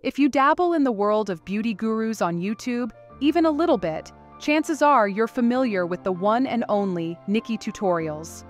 If you dabble in the world of beauty gurus on YouTube, even a little bit, chances are you're familiar with the one and only NikkieTutorials.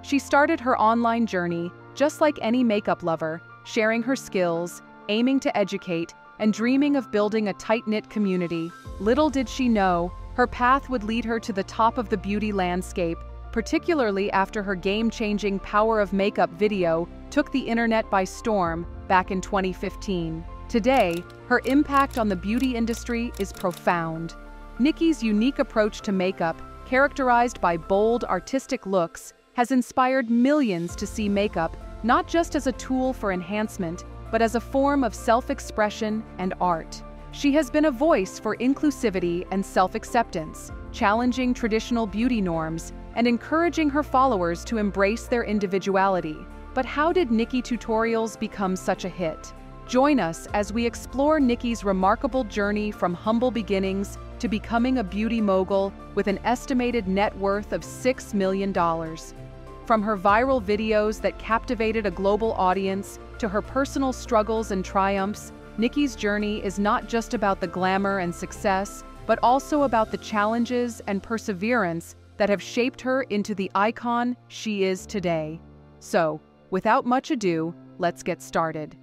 She started her online journey just like any makeup lover, sharing her skills, aiming to educate, and dreaming of building a tight-knit community. Little did she know, her path would lead her to the top of the beauty landscape, particularly after her game-changing Power of Makeup video took the internet by storm back in 2015. Today, her impact on the beauty industry is profound. Nikkie's unique approach to makeup, characterized by bold, artistic looks, has inspired millions to see makeup not just as a tool for enhancement, but as a form of self-expression and art. She has been a voice for inclusivity and self-acceptance, challenging traditional beauty norms and encouraging her followers to embrace their individuality. But how did NikkieTutorials become such a hit? Join us as we explore Nikkie's remarkable journey from humble beginnings to becoming a beauty mogul with an estimated net worth of $6 million. From her viral videos that captivated a global audience to her personal struggles and triumphs, Nikkie's journey is not just about the glamour and success, but also about the challenges and perseverance that have shaped her into the icon she is today. So, without much ado, let's get started.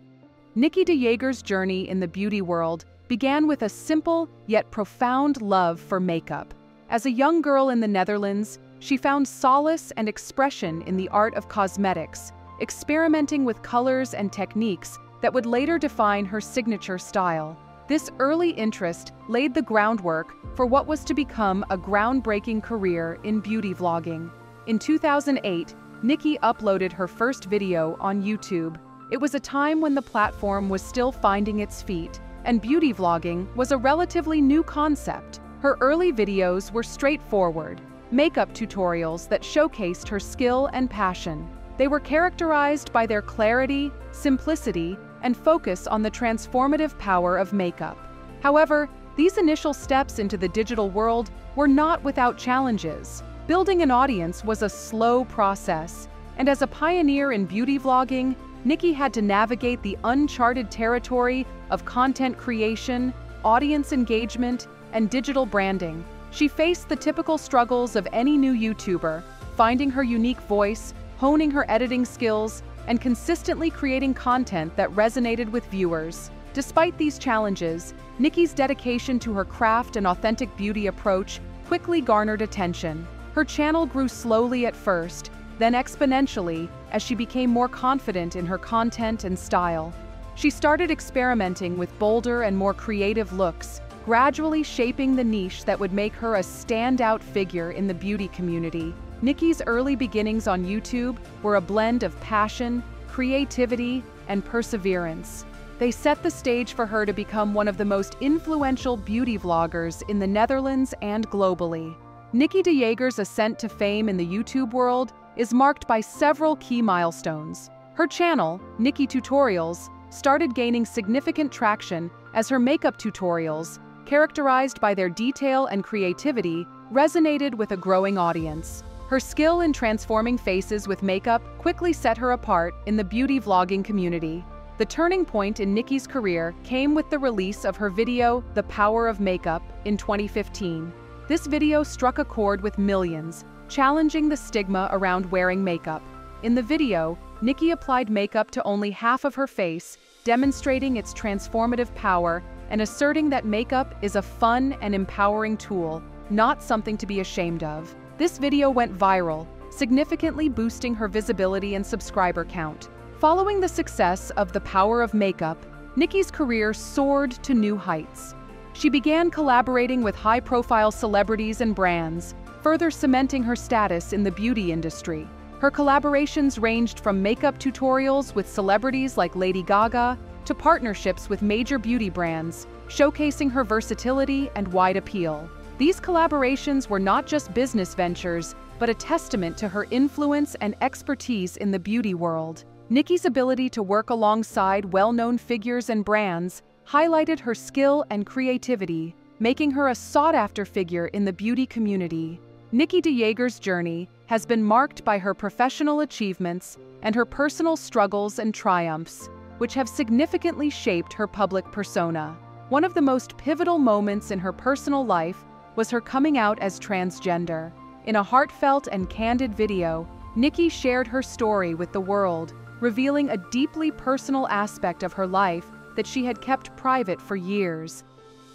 Nikkie de Jager's journey in the beauty world began with a simple yet profound love for makeup. As a young girl in the Netherlands, she found solace and expression in the art of cosmetics, experimenting with colors and techniques that would later define her signature style. This early interest laid the groundwork for what was to become a groundbreaking career in beauty vlogging. In 2008, Nikkie uploaded her first video on YouTube. It was a time when the platform was still finding its feet, and beauty vlogging was a relatively new concept. Her early videos were straightforward, makeup tutorials that showcased her skill and passion. They were characterized by their clarity, simplicity, and focus on the transformative power of makeup. However, these initial steps into the digital world were not without challenges. Building an audience was a slow process, and as a pioneer in beauty vlogging, Nikkie had to navigate the uncharted territory of content creation, audience engagement, and digital branding. She faced the typical struggles of any new YouTuber, finding her unique voice, honing her editing skills, and consistently creating content that resonated with viewers. Despite these challenges, Nikkie's dedication to her craft and authentic beauty approach quickly garnered attention. Her channel grew slowly at first, then exponentially as she became more confident in her content and style. She started experimenting with bolder and more creative looks, gradually shaping the niche that would make her a standout figure in the beauty community. Nikkie's early beginnings on YouTube were a blend of passion, creativity, and perseverance. They set the stage for her to become one of the most influential beauty vloggers in the Netherlands and globally. Nikkie de Jager's ascent to fame in the YouTube world is marked by several key milestones. Her channel, NikkieTutorials, started gaining significant traction as her makeup tutorials, characterized by their detail and creativity, resonated with a growing audience. Her skill in transforming faces with makeup quickly set her apart in the beauty vlogging community. The turning point in Nikkie's career came with the release of her video, The Power of Makeup, in 2015. This video struck a chord with millions, challenging the stigma around wearing makeup. In the video, Nikkie applied makeup to only half of her face, demonstrating its transformative power and asserting that makeup is a fun and empowering tool, not something to be ashamed of. This video went viral, significantly boosting her visibility and subscriber count. Following the success of The Power of Makeup, Nikkie's career soared to new heights. She began collaborating with high-profile celebrities and brands, further cementing her status in the beauty industry. Her collaborations ranged from makeup tutorials with celebrities like Lady Gaga to partnerships with major beauty brands, showcasing her versatility and wide appeal. These collaborations were not just business ventures, but a testament to her influence and expertise in the beauty world. Nikkie's ability to work alongside well-known figures and brands highlighted her skill and creativity, making her a sought-after figure in the beauty community. Nikkie de Jager's journey has been marked by her professional achievements and her personal struggles and triumphs. which have significantly shaped her public persona. One of the most pivotal moments in her personal life was her coming out as transgender. In a heartfelt and candid video, Nikkie shared her story with the world, revealing a deeply personal aspect of her life that she had kept private for years.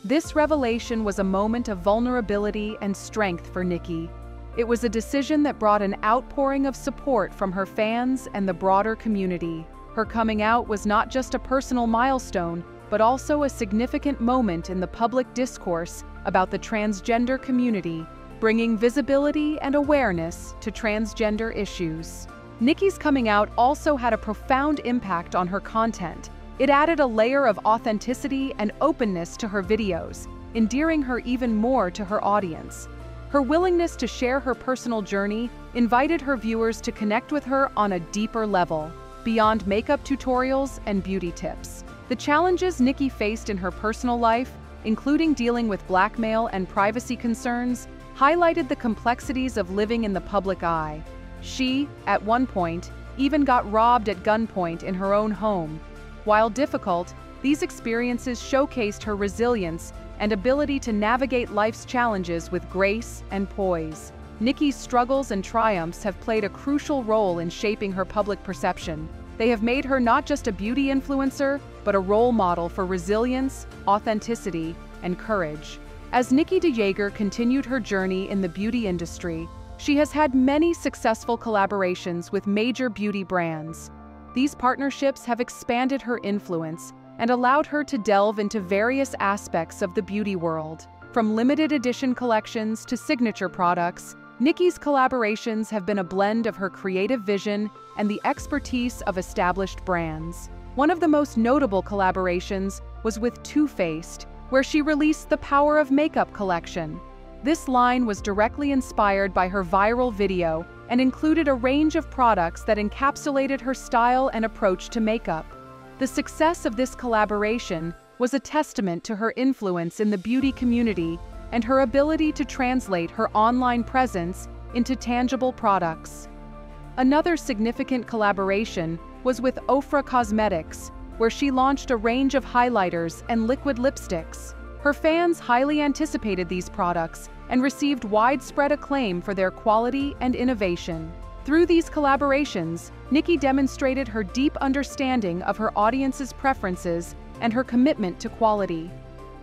This revelation was a moment of vulnerability and strength for Nikkie. It was a decision that brought an outpouring of support from her fans and the broader community. Her coming out was not just a personal milestone, but also a significant moment in the public discourse about the transgender community, bringing visibility and awareness to transgender issues. Nikkie's coming out also had a profound impact on her content. It added a layer of authenticity and openness to her videos, endearing her even more to her audience. Her willingness to share her personal journey invited her viewers to connect with her on a deeper level, beyond makeup tutorials and beauty tips. The challenges Nikkie faced in her personal life, including dealing with blackmail and privacy concerns, highlighted the complexities of living in the public eye. She, at one point, even got robbed at gunpoint in her own home. While difficult, these experiences showcased her resilience and ability to navigate life's challenges with grace and poise. Nikkie's struggles and triumphs have played a crucial role in shaping her public perception. They have made her not just a beauty influencer, but a role model for resilience, authenticity, and courage. As Nikkie DeJager continued her journey in the beauty industry, she has had many successful collaborations with major beauty brands. These partnerships have expanded her influence and allowed her to delve into various aspects of the beauty world. From limited edition collections to signature products, Nikkie's collaborations have been a blend of her creative vision and the expertise of established brands. One of the most notable collaborations was with Too Faced, where she released the Power of Makeup collection. This line was directly inspired by her viral video and included a range of products that encapsulated her style and approach to makeup. The success of this collaboration was a testament to her influence in the beauty community and her ability to translate her online presence into tangible products. Another significant collaboration was with Ofra Cosmetics, where she launched a range of highlighters and liquid lipsticks. Her fans highly anticipated these products and received widespread acclaim for their quality and innovation. Through these collaborations, Nikkie demonstrated her deep understanding of her audience's preferences and her commitment to quality.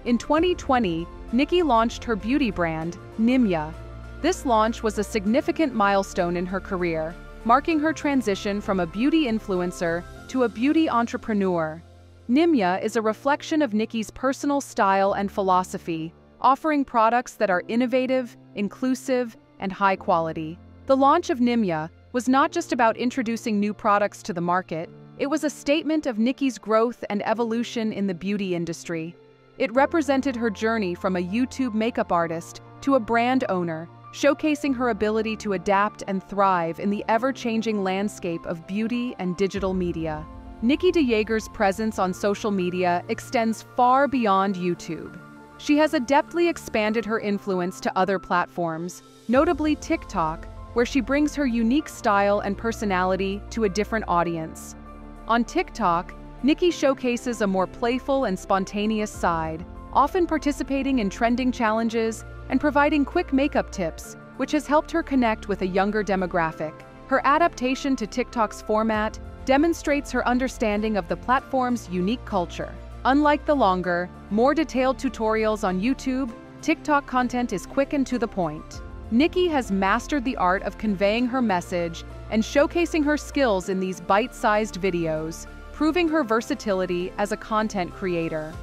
In 2020, Nikkie launched her beauty brand, Nimya. This launch was a significant milestone in her career, marking her transition from a beauty influencer to a beauty entrepreneur. Nimya is a reflection of Nikkie's personal style and philosophy, offering products that are innovative, inclusive, and high quality. The launch of Nimya was not just about introducing new products to the market, it was a statement of Nikkie's growth and evolution in the beauty industry. It represented her journey from a YouTube makeup artist to a brand owner, showcasing her ability to adapt and thrive in the ever-changing landscape of beauty and digital media. Nikkie DeJager's presence on social media extends far beyond YouTube. She has adeptly expanded her influence to other platforms, notably TikTok, where she brings her unique style and personality to a different audience. On TikTok, Nikkie showcases a more playful and spontaneous side, often participating in trending challenges and providing quick makeup tips, which has helped her connect with a younger demographic. Her adaptation to TikTok's format demonstrates her understanding of the platform's unique culture. Unlike the longer, more detailed tutorials on YouTube, TikTok content is quick and to the point. Nikkie has mastered the art of conveying her message and showcasing her skills in these bite-sized videos, proving her versatility as a content creator.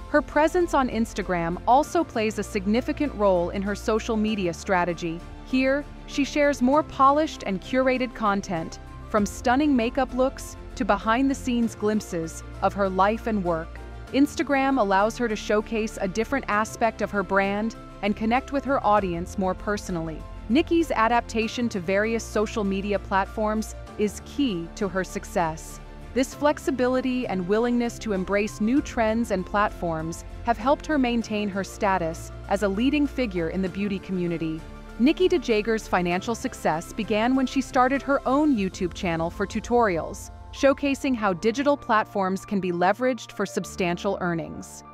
Her presence on Instagram also plays a significant role in her social media strategy. Here, she shares more polished and curated content, from stunning makeup looks to behind-the-scenes glimpses of her life and work. Instagram allows her to showcase a different aspect of her brand and connect with her audience more personally. Nikkie's adaptation to various social media platforms is key to her success. This flexibility and willingness to embrace new trends and platforms have helped her maintain her status as a leading figure in the beauty community. Nikkie DeJager's financial success began when she started her own YouTube channel for tutorials. showcasing how digital platforms can be leveraged for substantial earnings.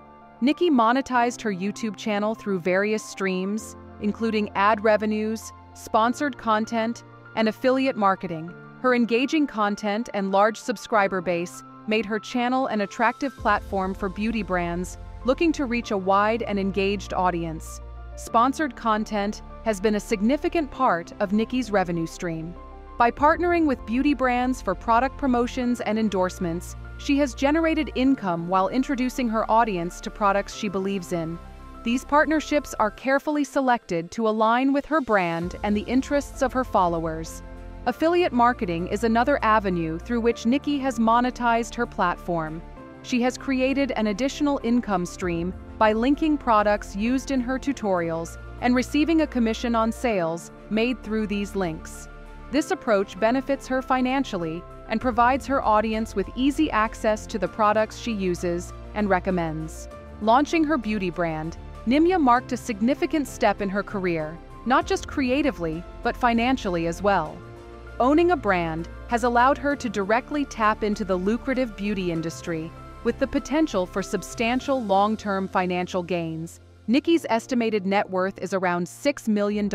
Nikkie monetized her YouTube channel through various streams, including ad revenues, sponsored content, and affiliate marketing. Her engaging content and large subscriber base made her channel an attractive platform for beauty brands looking to reach a wide and engaged audience. Sponsored content has been a significant part of Nikkie's revenue stream. By partnering with beauty brands for product promotions and endorsements, she has generated income while introducing her audience to products she believes in. These partnerships are carefully selected to align with her brand and the interests of her followers. Affiliate marketing is another avenue through which Nikkie has monetized her platform. She has created an additional income stream by linking products used in her tutorials and receiving a commission on sales made through these links. This approach benefits her financially and provides her audience with easy access to the products she uses and recommends. Launching her beauty brand, Nikkie marked a significant step in her career, not just creatively, but financially as well. Owning a brand has allowed her to directly tap into the lucrative beauty industry, with the potential for substantial long-term financial gains. Nikkie's estimated net worth is around $6 million.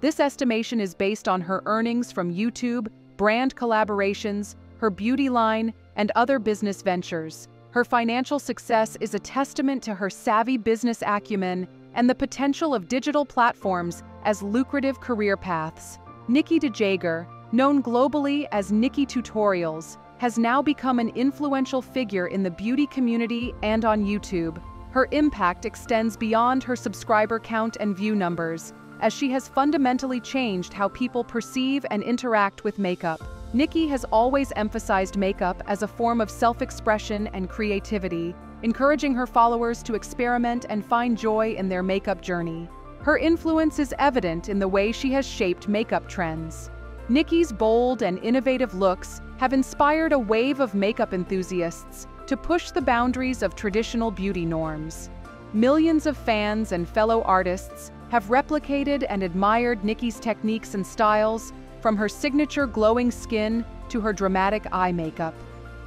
This estimation is based on her earnings from YouTube, brand collaborations, her beauty line, and other business ventures. Her financial success is a testament to her savvy business acumen and the potential of digital platforms as lucrative career paths. Nikkie, known globally as NikkieTutorials, has now become an influential figure in the beauty community and on YouTube. Her impact extends beyond her subscriber count and view numbers, as she has fundamentally changed how people perceive and interact with makeup. Nikkie has always emphasized makeup as a form of self-expression and creativity, encouraging her followers to experiment and find joy in their makeup journey. Her influence is evident in the way she has shaped makeup trends. Nikkie's bold and innovative looks have inspired a wave of makeup enthusiasts to push the boundaries of traditional beauty norms. Millions of fans and fellow artists have replicated and admired Nikkie's techniques and styles, from her signature glowing skin to her dramatic eye makeup.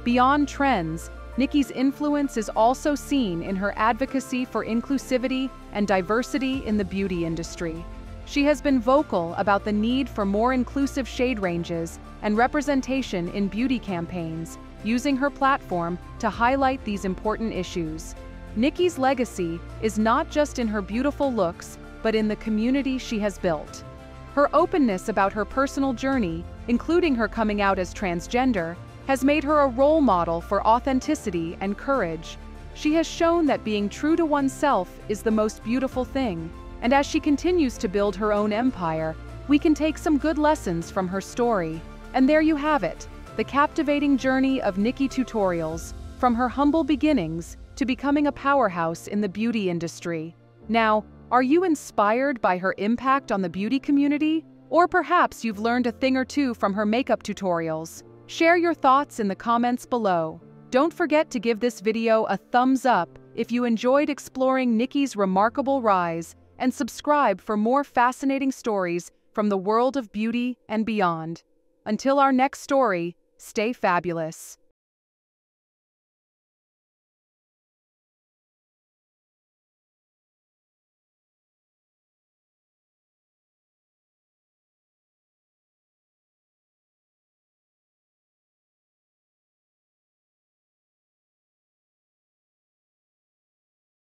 Beyond trends, Nikkie's influence is also seen in her advocacy for inclusivity and diversity in the beauty industry. She has been vocal about the need for more inclusive shade ranges and representation in beauty campaigns, using her platform to highlight these important issues. Nikkie's legacy is not just in her beautiful looks, but in the community she has built. Her openness about her personal journey, including her coming out as transgender, has made her a role model for authenticity and courage. She has shown that being true to oneself is the most beautiful thing, and as she continues to build her own empire, we can take some good lessons from her story. And there you have it, the captivating journey of NikkieTutorials, from her humble beginnings to becoming a powerhouse in the beauty industry. Now, are you inspired by her impact on the beauty community? Or perhaps you've learned a thing or two from her makeup tutorials? Share your thoughts in the comments below. Don't forget to give this video a thumbs up if you enjoyed exploring Nikkie's remarkable rise, and subscribe for more fascinating stories from the world of beauty and beyond. Until our next story, stay fabulous.